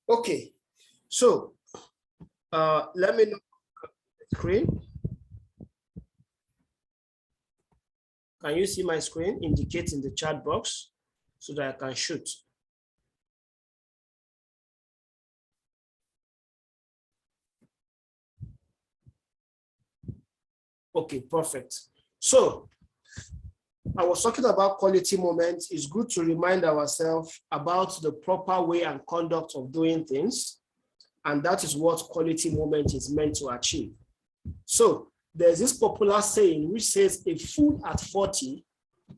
Okay, so let me know the screen. Can you see my screen? Indicate in the chat box so that I can shoot. Okay, perfect. So I was talking about quality moments. It's good to remind ourselves about the proper way and conduct of doing things. And that is what quality moment is meant to achieve. So there's this popular saying which says a fool at 40,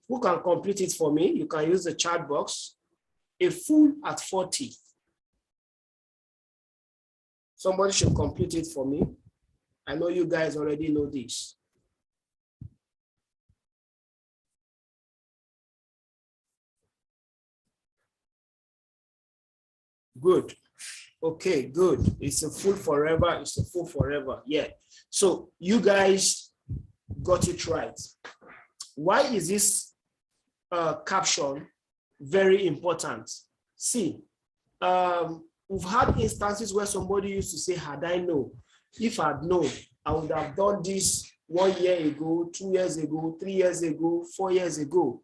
who can complete it for me? You can use the chat box. A fool at 40. Somebody should complete it for me. I know you guys already know this. Good. Okay, good. It's a fool forever. It's a fool forever. Yeah. So you guys got it right. Why is this caption very important? See, we've had instances where somebody used to say, had I known, if I'd known, I would have done this 1 year ago, 2 years ago, 3 years ago, 4 years ago.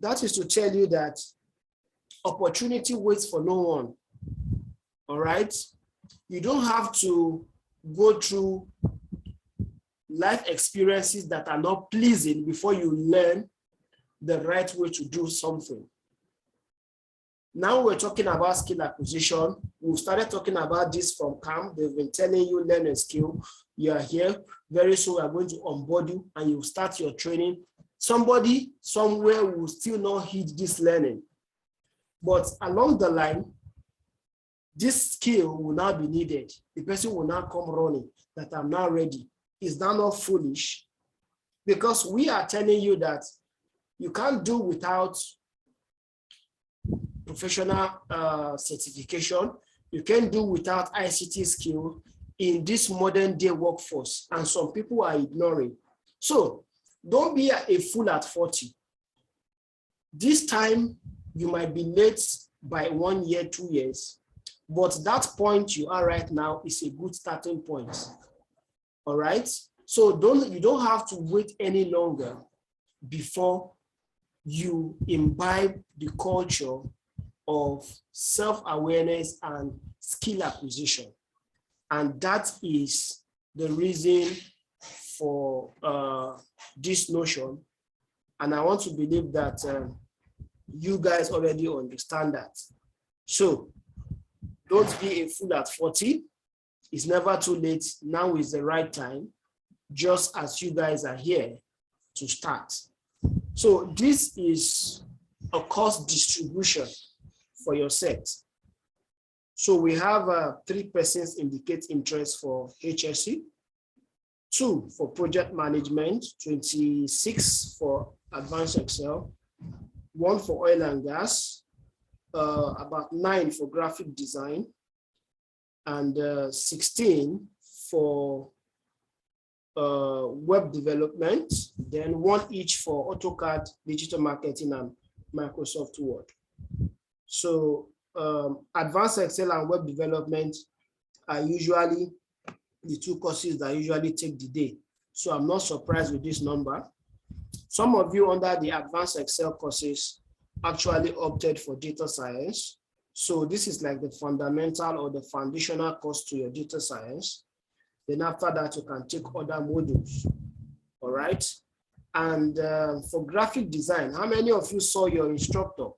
That is to tell you that opportunity waits for no one. All right. You don't have to go through life experiences that are not pleasing before you learn the right way to do something. Now we're talking about skill acquisition. We started talking about this from camp. They've been telling you learn a skill. You are here. Very soon we are going to onboard you and you start your training. Somebody somewhere will still not heed this learning. But along the line, this skill will now be needed. The person will now come running that I'm now ready. Is that not foolish? Because we are telling you that you can't do without professional certification. You can do without ICT skill in this modern day workforce, and some people are ignoring. So don't be a fool at 40. This time you might be late by 1 year, 2 years, but that point you are right now is a good starting point. All right. So you don't have to wait any longer before you imbibe the culture of self-awareness and skill acquisition. And that is the reason for this notion. And I want to believe that you guys already understand that. So don't be a fool at 40. It's never too late. Now is the right time, just as you guys are here to start. So this is a cost distribution for your set. So we have 3 persons indicate interest for HSC, 2 for project management, 26 for advanced Excel, 1 for oil and gas, about 9 for graphic design, and 16 for web development, then 1 each for AutoCAD, digital marketing, and Microsoft Word. So advanced Excel and web development are usually the 2 courses that usually take the day. So I'm not surprised with this number. Some of you under the advanced Excel courses actually opted for data science. So this is like the fundamental or the foundational course to your data science. Then after that, you can take other modules. All right. And for graphic design, how many of you saw your instructor?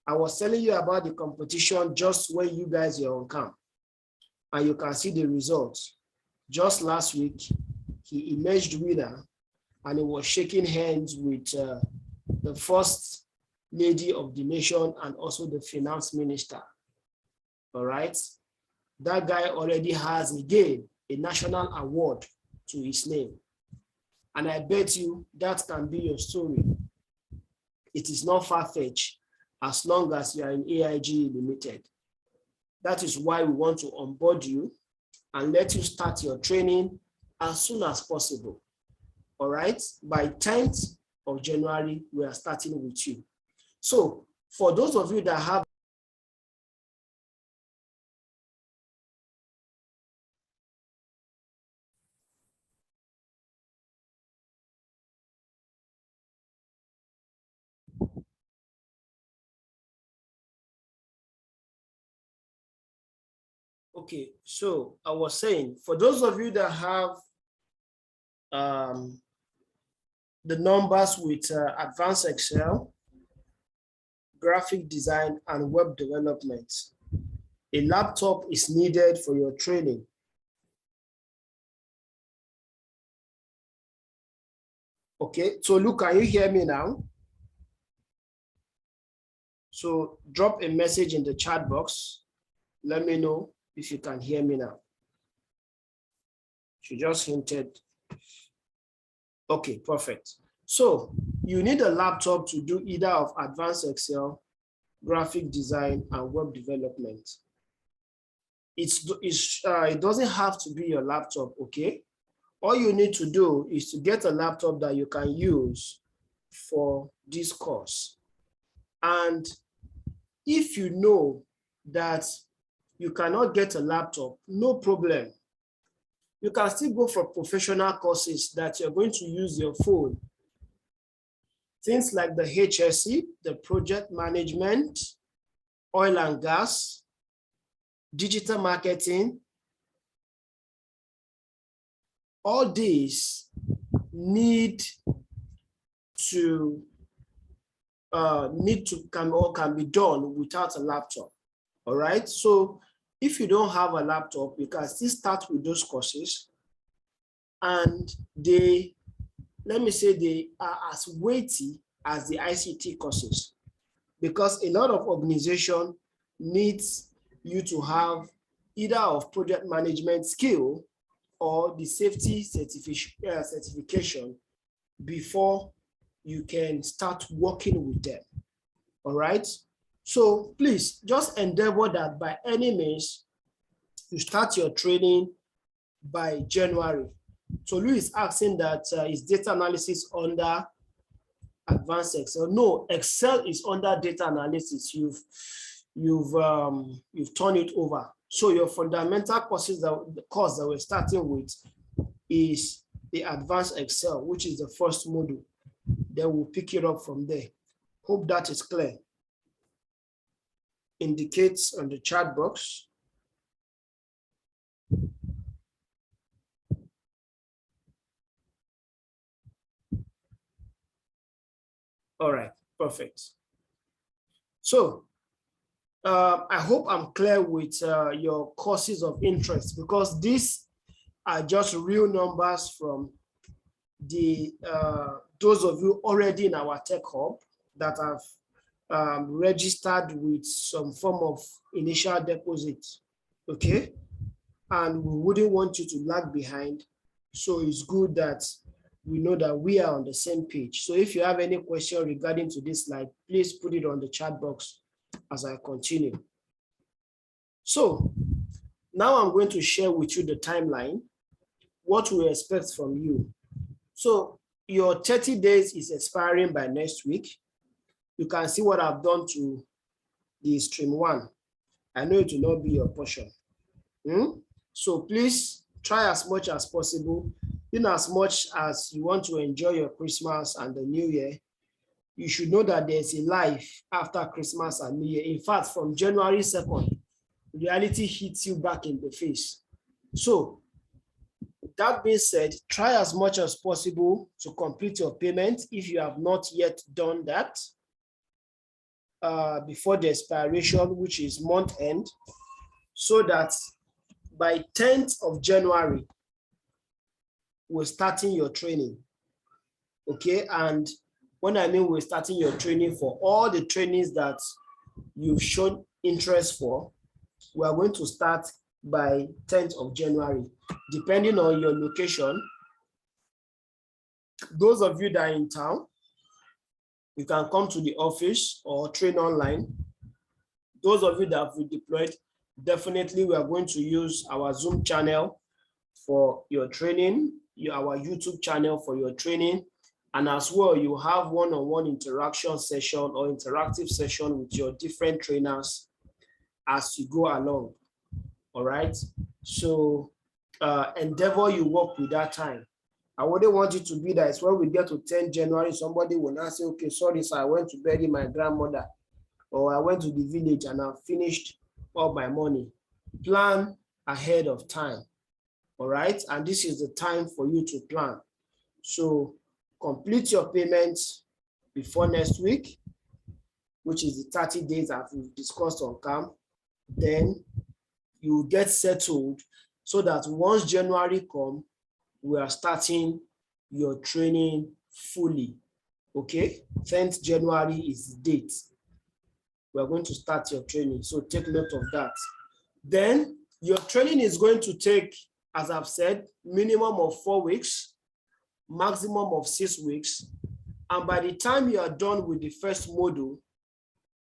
I was telling you about the competition just when you guys were on camp, and you can see the results. Just last week, he emerged winner, and he was shaking hands with the first lady of the nation and also the finance minister. All right. That guy already has, again, a national award to his name. And I bet you that can be your story. It is not far-fetched as long as you are in AIGE Limited. That is why we want to onboard you and let you start your training as soon as possible. All right, by 10th of January, we are starting with you. So for those of you that have Okay, so I was saying, for those of you that have the numbers with advanced Excel, graphic design, and web development, a laptop is needed for your training. Okay, so Luke, can you hear me now? So drop a message in the chat box. Let me know if you can hear me now. She just hinted. Okay, perfect. So you need a laptop to do either of advanced Excel, graphic design, and web development. It doesn't have to be your laptop, okay? All you need to do is to get a laptop that you can use for this course. And if you know that you cannot get a laptop, no problem. You can still go for professional courses that you're going to use your phone. Things like the HSC, the project management, oil and gas, digital marketing. All these need to can be done without a laptop. All right. So if you don't have a laptop, you can still start with those courses, and let me say they are as weighty as the ICT courses, because a lot of organization needs you to have either of project management skill or the safety certification before you can start working with them. All right. So please just endeavor that by any means you start your training by January. So Louis is asking that is data analysis under advanced Excel? No, Excel is under data analysis. You've turned it over. So your fundamental courses, the course that we're starting with is the advanced Excel, which is the first module. Then we'll pick it up from there. Hope that is clear. Indicates on the chat box. All right, perfect. So I hope I'm clear with your courses of interest, because these are just real numbers from the those of you already in our tech hub that have registered with some form of initial deposit, okay? And we wouldn't want you to lag behind. So it's good that we know that we are on the same page. So if you have any question regarding to this slide, please put it on the chat box as I continue. So now I'm going to share with you the timeline, what we expect from you. So your 30 days is expiring by next week. You can see what I've done to the stream 1. I know it will not be your portion. So please try as much as possible. In as much as you want to enjoy your Christmas and the New Year, you should know that there's a life after Christmas and New Year. In fact, from January 2nd, reality hits you back in the face. So that being said, try as much as possible to complete your payment if you have not yet done that before the expiration, which is month end, so that by 10th of January, we're starting your training, okay? And when I mean we're starting your training, for all the trainings that you've shown interest for, we are going to start by 10th of January, depending on your location. Those of you that are in town, you can come to the office or train online. Those of you that have deployed, definitely we are going to use our Zoom channel for your training, our YouTube channel for your training, and as well, you have one-on-one interaction session or interactive session with your different trainers as you go along. All right. So endeavor you work with that time. I wouldn't want it to be that it's when we get to 10 January, somebody will now say, okay, sorry, sir, I went to bury my grandmother, or I went to the village and I finished all my money. Plan ahead of time. All right, and this is the time for you to plan. So complete your payments before next week, which is the 30 days that we've discussed on CAM. Then you get settled so that once January comes, we are starting your training fully. Okay, 10th January is the date. We are going to start your training, so take note of that. Then your training is going to take, as I've said, minimum of 4 weeks, maximum of 6 weeks. And by the time you are done with the first module,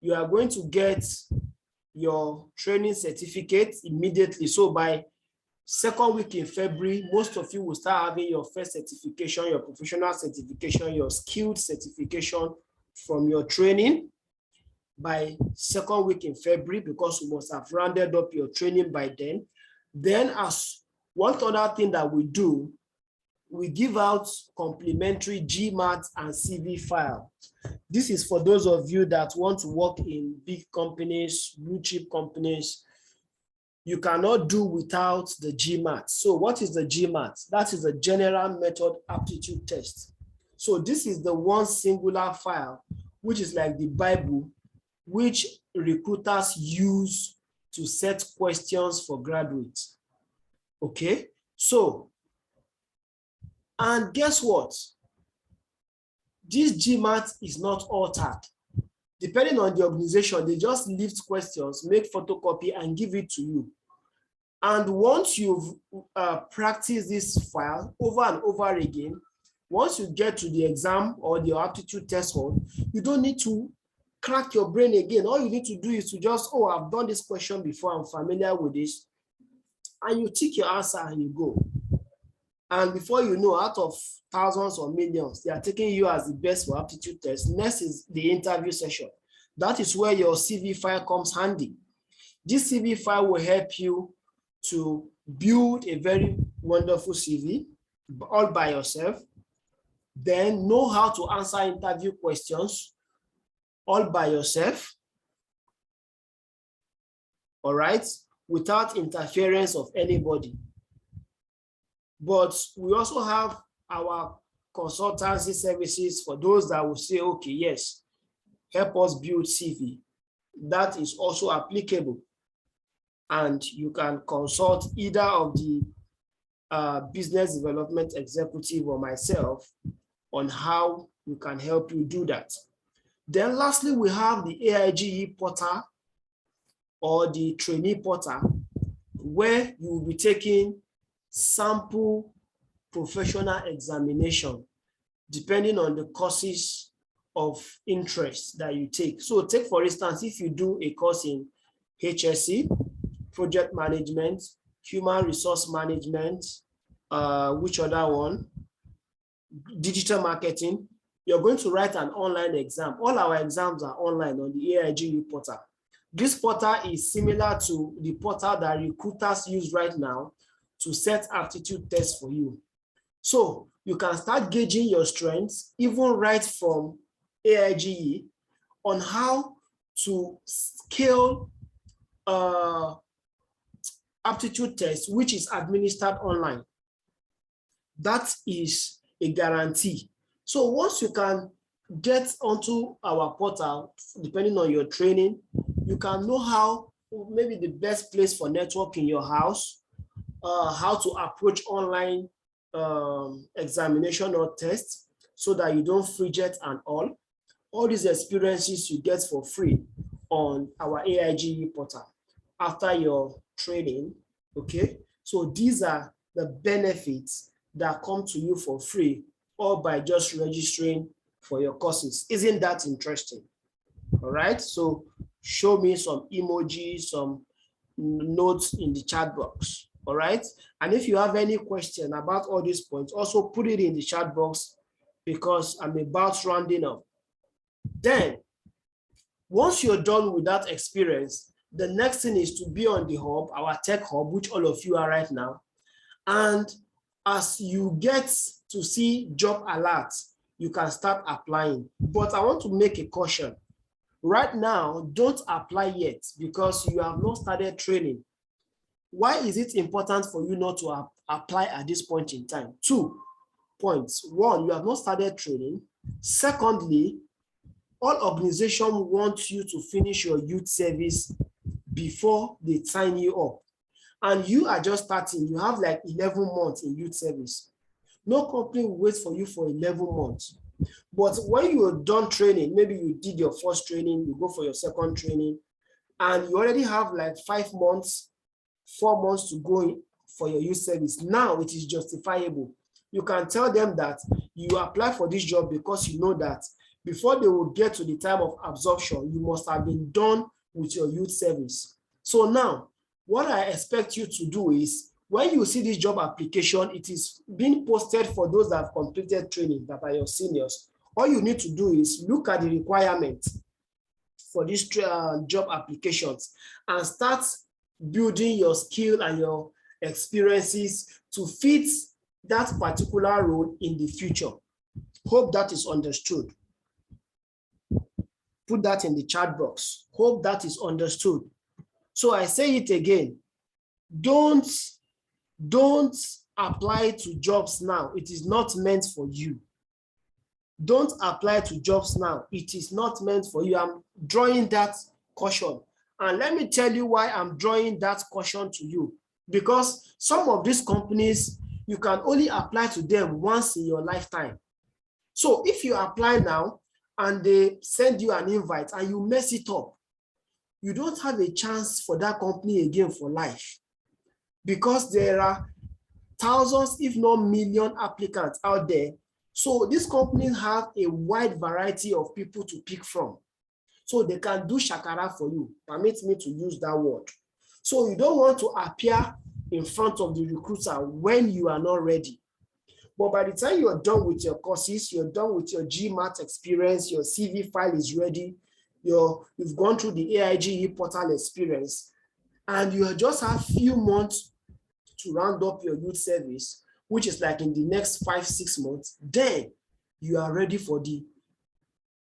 you are going to get your training certificate immediately. So by 2nd week in February, most of you will start having your first certification, your professional certification, your skilled certification from your training by 2nd week in February, because you must have rounded up your training by then. Then, as one other thing that we do, we give out complimentary GMAT and CV file. This is for those of you that want to work in big companies, blue chip companies. You cannot do without the GMAT. So what is the GMAT? That is a general method aptitude test. So this is the one singular file, which is like the Bible, which recruiters use to set questions for graduates. Okay, so, and guess what? This GMAT is not altered. Depending on the organization, they just lift questions, make photocopy, and give it to you. And once you've practiced this file over and over again, once you get to the exam or the aptitude test hall, you don't need to crack your brain again. All you need to do is to just, oh, I've done this question before, I'm familiar with this. And you tick your answer and you go. And before you know, out of thousands or millions, they are taking you as the best for aptitude test. Next is the interview session. That is where your CV file comes handy. This CV file will help you to build a very wonderful CV all by yourself. Then know how to answer interview questions all by yourself. All right, without interference of anybody. But we also have our consultancy services for those that will say, okay, yes, help us build CV. That is also applicable. And you can consult either of the business development executive or myself on how we can help you do that. Then lastly, we have the AIGE portal or the trainee portal, where you will be taking sample professional examination depending on the courses of interest that you take. So take, for instance, if you do a course in HSC, project management, human resource management, which other one? Digital marketing, you're going to write an online exam. All our exams are online on the AIGE portal. This portal is similar to the portal that recruiters use right now to set aptitude tests for you. So you can start gauging your strengths, even right from AIGE, on how to scale aptitude test, which is administered online. That is a guarantee. So once you can get onto our portal, depending on your training, you can know how, maybe the best place for network in your house, how to approach online examination or test so that you don't fidget and all. All these experiences you get for free on our AIGE portal after your training, okay? So these are the benefits that come to you for free, or by just registering for your courses. Isn't that interesting? All right, so show me some emojis, some notes in the chat box. All right, and if you have any question about all these points, also put it in the chat box, because I'm about rounding up. Then, once you're done with that experience, the next thing is to be on the hub, our tech hub, which all of you are right now. And as you get to see job alerts, you can start applying. But I want to make a caution. Right now, don't apply yet, because you have not started training. Why is it important for you not to apply at this point in time? 2 points. 1, you have not started training. Secondly, all organizations want you to finish your youth service before they sign you up. And you are just starting. You have like 11 months in youth service. No company will wait for you for 11 months. But when you're done training, maybe you did your first training, you go for your second training, and you already have like 5 months, 4 months to go for your youth service. Now it is justifiable. You can tell them that you apply for this job because you know that before they will get to the time of absorption, you must have been done with your youth service. So now, what I expect you to do is, when you see this job application, it is being posted for those that have completed training, that are your seniors. All you need to do is look at the requirements for these job applications and start building your skill and your experiences to fit that particular role in the future. Hope that is understood. Put that in the chat box. Hope that is understood. So I say it again. Don't apply to jobs now. It is not meant for you. Don't apply to jobs now. It is not meant for you. I'm drawing that caution. And let me tell you why I'm drawing that caution to you. Because some of these companies, you can only apply to them once in your lifetime. So if you apply now and they send you an invite and you mess it up, you don't have a chance for that company again for life. Because there are thousands, if not million applicants out there. So these companies have a wide variety of people to pick from. So they can do shakara for you. Permit me to use that word. So you don't want to appear in front of the recruiter when you are not ready. But by the time you're done with your courses, you're done with your GMAT experience, your CV file is ready, you've gone through the AIGE portal experience, and you just have a few months to round up your youth service, which is like in the next 5-6 months, then you are ready for the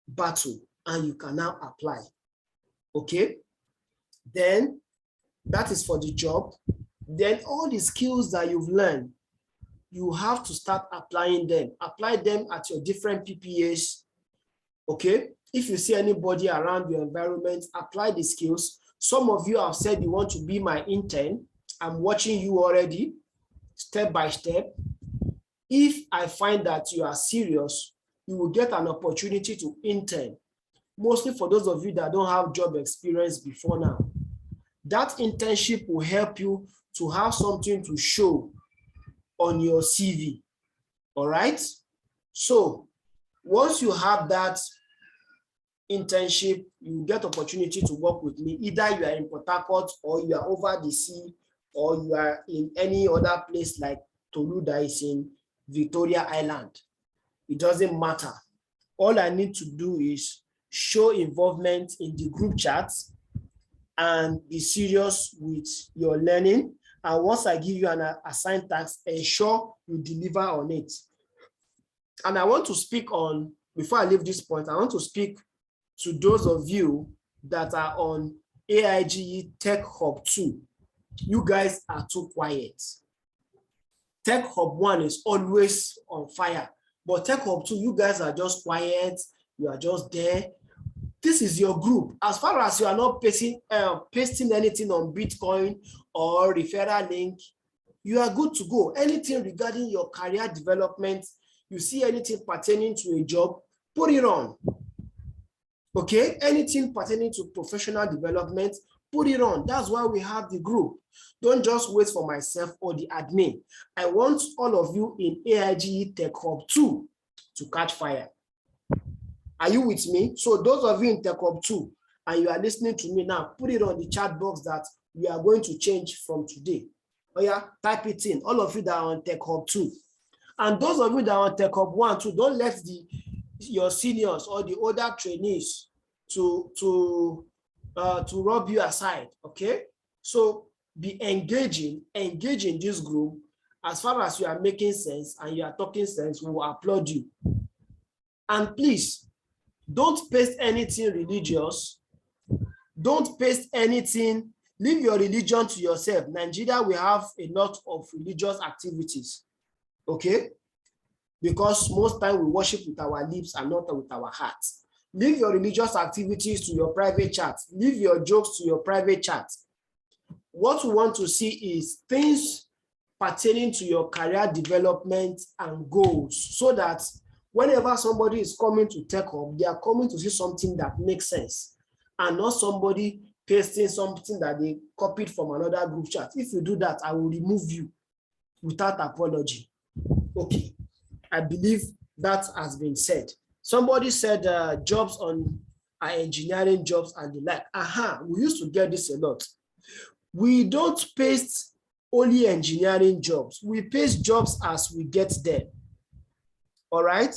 battle and you can now apply. Okay? Then that is for the job. Then all the skills that you've learned, you have to start applying them. Apply them at your different PPAs. Okay? If you see anybody around your environment, apply the skills. Some of you have said you want to be my intern. I'm watching you already, step by step. If I find that you are serious, you will get an opportunity to intern, mostly for those of you that don't have job experience before now. That internship will help you to have something to show on your CV, all right? So once you have that internship, you get opportunity to work with me. Either you are in Port Harcourt or you are over the sea, or you are in any other place like Tolu that is in Victoria Island. It doesn't matter. All I need to do is show involvement in the group chats and be serious with your learning. And once I give you an assigned task, ensure you deliver on it. And I want to speak on, before I leave this point, I want to speak to those of you that are on AIGE Tech Hub 2. You guys are too quiet. Tech Hub 1 is always on fire, but Tech Hub 2, you guys are just quiet. You are just there. This is your group. As far as you are not pasting anything on Bitcoin or referral link, you are good to go. Anything regarding your career development, you see anything pertaining to a job, put it on. Okay? Anything pertaining to professional development, put it on. That's why we have the group. Don't just wait for myself or the admin. I want all of you in AIGE Tech Hub 2 to catch fire. Are you with me? So those of you in Tech Hub 2 and you are listening to me now, put it on the chat box that we are going to change from today. Oh yeah, type it in. All of you that are on Tech Hub 2. And those of you that are on Tech Hub 1 too, don't let your seniors or the older trainees to rub you aside, okay? So be engaging, engage in this group. As far as you are making sense and you are talking sense, we will applaud you. And please, don't paste anything religious. Don't paste anything Leave your religion to yourself. Nigeria, we have a lot of religious activities, okay? Because most time we worship with our lips and not with our hearts. Leave your religious activities to your private chat. Leave your jokes to your private chat. What we want to see is things pertaining to your career development and goals, so that whenever somebody is coming to Tech Hub, they are coming to see something that makes sense and not somebody pasting something that they copied from another group chat. If you do that, I will remove you without apology. Okay, I believe that has been said. Somebody said jobs on engineering jobs and the like. We used to get this a lot. We don't paste only engineering jobs. We paste jobs as we get them. All right?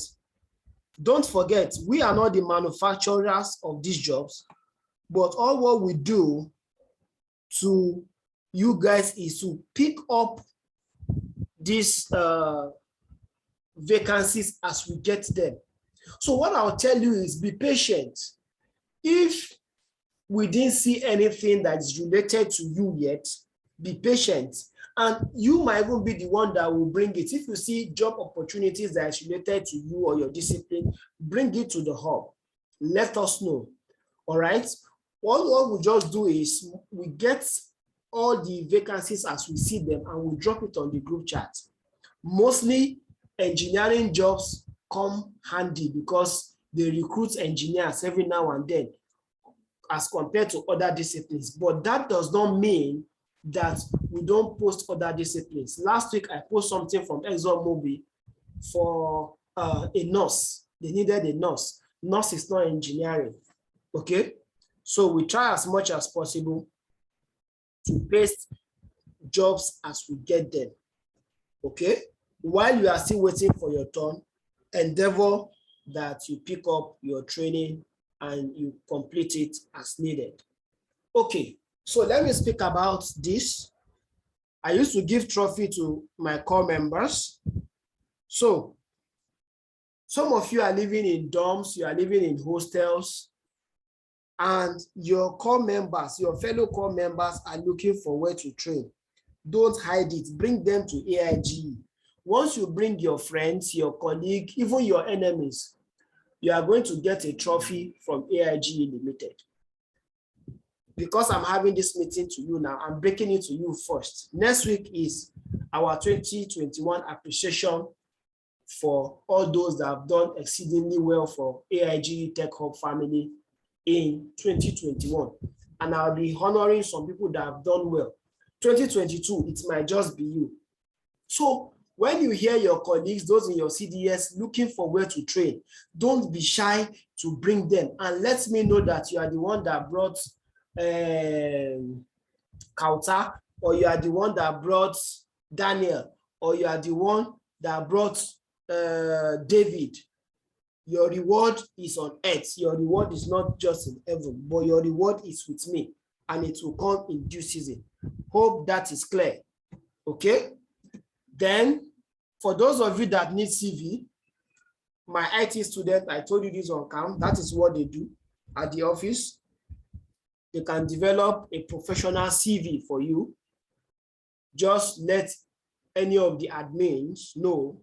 Don't forget, we are not the manufacturers of these jobs, but all what we do to you guys is to pick up these vacancies as we get them. So what I'll tell you is be patient. If we didn't see anything that is related to you yet, be patient. And you might even be the one that will bring it. If you see job opportunities that is related to you or your discipline, bring it to the hub. Let us know. All right? What we just do is we get all the vacancies as we see them and we drop it on the group chat. Mostly engineering jobs come handy because they recruit engineers every now and then as compared to other disciplines. But that does not mean that we don't post other disciplines. Last week, I posted something from ExxonMobil for a nurse. They needed a nurse. Nurse is not engineering, okay? So we try as much as possible to paste jobs as we get them, okay? While you are still waiting for your turn, endeavor that you pick up your training and you complete it as needed. Okay, so let me speak about this. I used to give trophy to my core members. So some of you are living in dorms, you are living in hostels, and your core members, your fellow core members are looking for where to train. Don't hide it, bring them to AIGE. Once you bring your friends, your colleague, even your enemies, you are going to get a trophy from AIGE Limited. Because I'm having this meeting to you now, I'm breaking it to you first. Next week is our 2021 appreciation for all those that have done exceedingly well for AIGE Tech Hub family in 2021. And I'll be honoring some people that have done well. 2022, it might just be you. So when you hear your colleagues, those in your CDS looking for where to train, don't be shy to bring them. And let me know that you are the one that brought Kauta, or you are the one that brought Daniel, or you are the one that brought David. Your reward is on earth. Your reward is not just in heaven, but your reward is with me, and it will come in due season. Hope that is clear. Okay? Then, for those of you that need CV, my IT student, I told you this on cam, that is what they do at the office. They can develop a professional CV for you. Just let any of the admins know,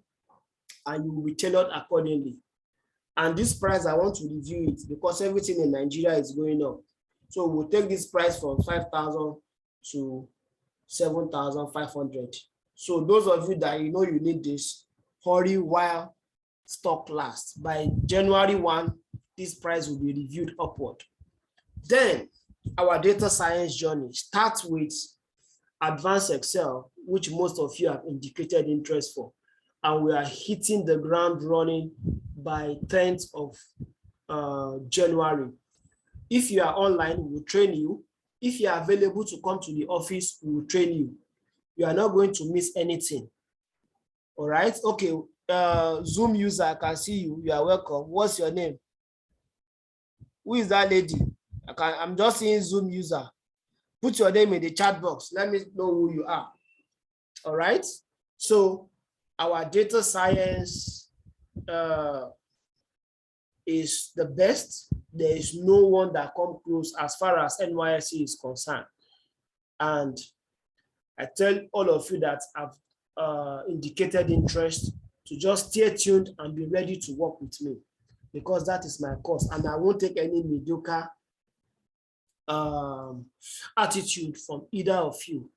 and you will be tailored accordingly. And this price, I want to review it because everything in Nigeria is going up. So we'll take this price from 5,000 to 7,500. So those of you that you know you need this, hurry while stock lasts. By January 1, this price will be reviewed upward. Then our data science journey starts with advanced Excel, which most of you have indicated interest for. And we are hitting the ground running by 10th of January. If you are online, we will train you. If you are available to come to the office, we will train you. You are not going to miss anything. All right? Okay, Zoom user, I can see you. You are welcome. What's your name? Who is that lady? I'm just seeing Zoom user. Put your name in the chat box. Let me know who you are. All right? So our data science is the best. There is no one that comes close as far as NYSC is concerned. And I tell all of you that have indicated interest to just stay tuned and be ready to work with me, because that is my course, and I won't take any mediocre attitude from either of you.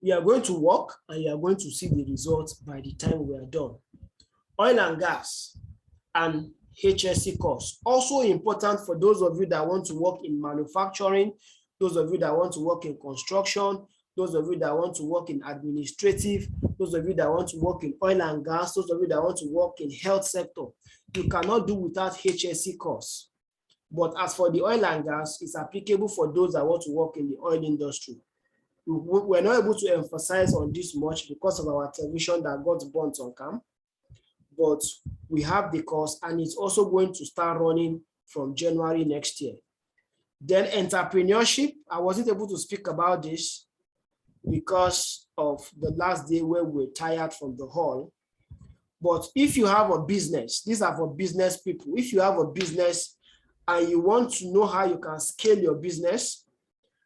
You are going to work and you are going to see the results by the time we are done. Oil and gas and HSC course, also important for those of you that want to work in manufacturing, those of you that want to work in construction, those of you that want to work in administrative, those of you that want to work in oil and gas, those of you that want to work in health sector. You cannot do without HSC course. But as for the oil and gas, it's applicable for those that want to work in the oil industry. We're not able to emphasize on this much because of our television that got burnt on cam, but we have the course, and it's also going to start running from January next year. Then entrepreneurship, I wasn't able to speak about this because of the last day where we were tired from the hall. But if you have a business, these are for business people. If you have a business and you want to know how you can scale your business,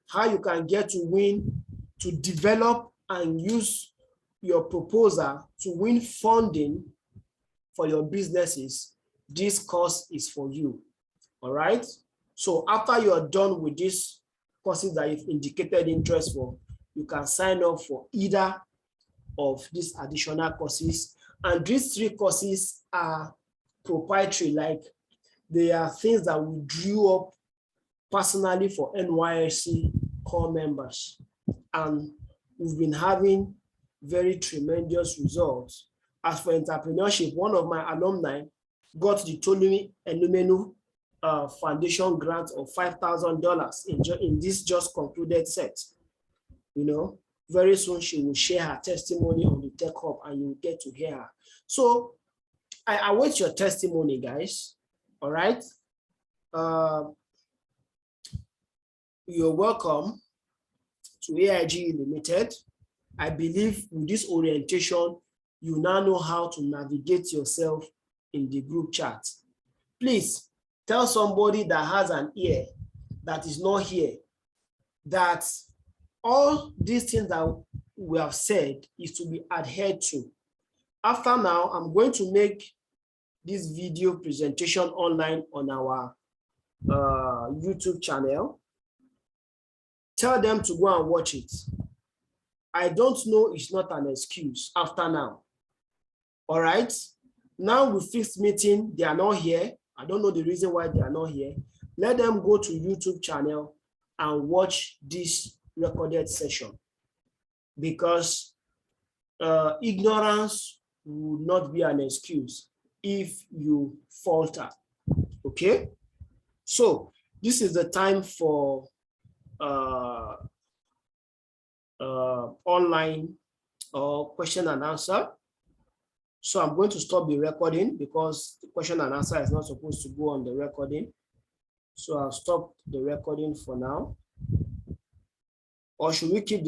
how you can get to win, to develop and use your proposal to win funding for your businesses, this course is for you. All right. So after you are done with these courses that you've indicated interest for, you can sign up for either of these additional courses. And these 3 courses are proprietary, like they are things that we drew up personally for NYSC core members. And we've been having very tremendous results. As for entrepreneurship, one of my alumni got the Tolumi Elumenu Foundation grant of $5,000 in this just concluded set. You know, very soon she will share her testimony on the Tech Hub and you will get to hear her. So I await your testimony, guys. All right. You're welcome to AIGE Limited. I believe with this orientation, you now know how to navigate yourself in the group chat. Please tell somebody that has an ear that is not here that all these things that we have said is to be adhered to. After now, I'm going to make this video presentation online on our YouTube channel. Tell them to go and watch it. I don't know, it's not an excuse after now. All right. Now with fixed meeting, they are not here. I don't know the reason why they are not here. Let them go to YouTube channel and watch this recorded session, because ignorance will not be an excuse if you falter. Okay. So this is the time for online question and answer. So I'm going to stop the recording because the question and answer is not supposed to go on the recording. So I'll stop the recording for now. Or should we keep the